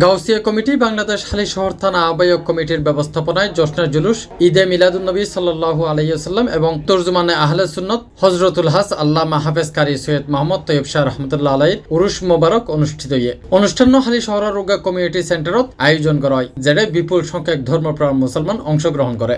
Gausia committee Bangladesh Halisahar থানা আহ্বায়ক কমিটির ব্যবস্থাপনায় জশ্নের জুলুস ঈদে মিলাদুন্নবী সাল্লাল্লাহু আলাইহি ওয়াসাল্লাম এবং তর্জমানে আহলে সুন্নাত হযরতুল হাস আল্লামা হাফেজ কারি সৈয়দ মোহাম্মদ তৈয়ব শাহ রাহমাতুল্লাহ আলাইহির উরুস মোবারক অনুষ্ঠিত হয়ে অনুষ্ঠান হালিশহর রোগা কমিউনিটি সেন্টারত আয়োজন করা হয়, যেটা বিপুল সংখ্যক ধর্মপ্রাণ মুসলমান অংশগ্রহণ করে।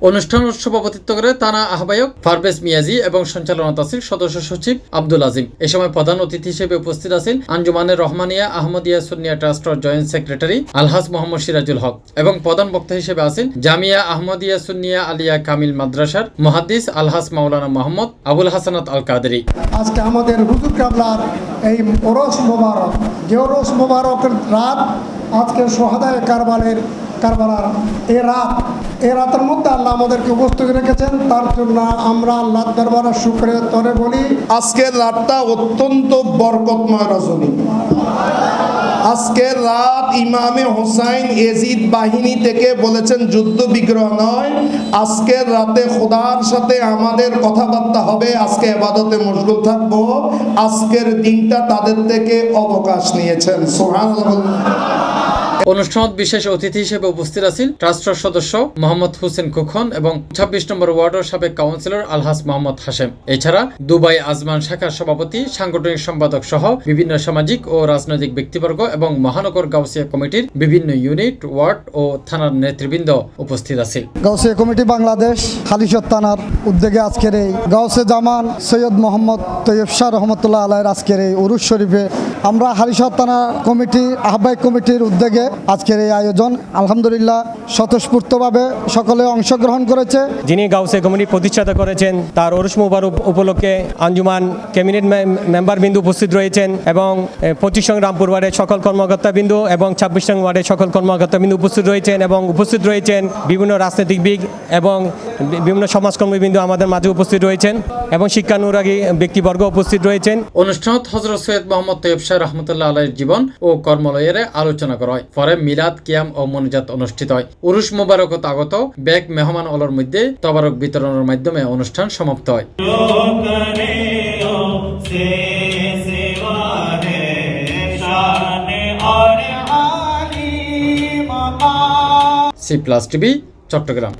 অনুষ্ঠানের সভাপতিত্ব করে থানা আহ্বায়ক পারভেজ মিয়াজি এবং সঞ্চালনাত আছেন সদস্য সচিব আব্দুল আজিম। এ সময় প্রধান অতিথি হিসেবে উপস্থিত আছেন আঞ্জুমানে রহমানিয়া আহমদিয়া সুন্নিয়া ট্রাস্টের জয়েন্ট সেক্রেটারি আলহাজ মোহাম্মদ সিরাজুল হক এবং প্রধান বক্তা হিসেবে আছেন জামিয়া আহমদিয়া সুন্নিয়া আলিয়া কামিল মাদ্রাসার মুহাদ্দিস আলহাজ মাওলানা মোহাম্মদ আবুল হাসানাত আল কাদেরী। আজকে আমাদের হুজুর কাবলার এই ওরস মোবারক, যে ওরস মোবারকের রাত আজকে সোহাদায়ে কারবালার এই রাতের মধ্যে আল্লাহ আমাদেরকে উপস্থিত রেখেছেন, তার জন্য আমরা আল্লাহর দরবারে শুকরিয়া তরে বলি। আজকের রাতটা অত্যন্ত বরকতময় রজনী। আজকের রাত ইমামে হোসাইন এজিদ বাহিনী থেকে বলেছেন যুদ্ধ বিগ্রহ নয়, আজকের রাতে খোদার সাথে আমাদের কথাবার্তা হবে, আজকে ইবাদতে মশগুল থাকবো। আজকের দিনটা তাদের থেকে অবকাশ নিয়েছেন। সুবহানাল্লাহ। অনুষ্ঠানত বিশেষ অতিথি হিসেবে উপস্থিত আছেন ট্রাস্টের সদস্য মোহাম্মদ হোসেন খোকন এবং ২৬ নম্বর ওয়ার্ডের সাবেক কাউন্সিলর আলহাজ মোহাম্মদ হাশেম। এছাড়া দুবাই আজমান শাখার সভাপতি, সাংগঠনিক সম্পাদক সহ বিভিন্ন সামাজিক ও রাজনৈতিক ব্যক্তিবর্গ এবং মহানগর গাউসিয়া কমিটির বিভিন্ন ইউনিট, ওয়ার্ড ও থানার নেতৃবৃন্দ উপস্থিত আছে। গাউসিয়া কমিটি বাংলাদেশ হালিশহর থানার উদ্যোগে আজকের এই গাউসে জামান সৈয়দ মোহাম্মদ তৈয়ব শাহ রহমতুল্লাহ আলাইহির আজকের এই উরুস শরীফে আমরা হালিশহর থানা কমিটি আহ্বায়ক কমিটির উদ্যোগে আজকের এই আয়োজন আলহামদুলিল্লাহ স্বতঃস্ফূর্তভাবে সকলে অংশগ্রহণ করেছে। যিনি গাউসিয়া কমিটি প্রতিষ্ঠাতা করেছেন তার উরুস মুবারক উপলক্ষে আঞ্জুমান ক্যাবিনেট মেম্বার বিন্দু উপস্থিত রয়েছেন এবং 25 নং রামপুর ওয়ার্ডের সকল কর্মকর্তা বিন্দু এবং 26 নং ওয়ার্ডের সকল কর্মকর্তা বিন্দু উপস্থিত রয়েছেন এবং উপস্থিত রয়েছেন বিভিন্ন রাজনৈতিকবিদ এবং বিভিন্ন সমাজকর্মী বিন্দু আমাদের মাঝে উপস্থিত রয়েছেন এবং শিক্ষানুরাগী ব্যক্তিবর্গ উপস্থিত রয়েছেন। অনুষ্ঠানত হযরত সৈয়দ মোহাম্মদ তৈয়ব শাহ রাহমাতুল্লাহ আলাইহির জীবন ও কর্মলয়ের আলোচনা করা হয়। পরে মিলাদ, কিয়াম ও মোনাজাত অনুষ্ঠিত হয়। উরুস মোবারকত আগত ব্যাগ মেহমান অলর মধ্যে তবারক বিতরণের মাধ্যমে অনুষ্ঠান সমাপ্ত হয়। C+ TV Chittagong.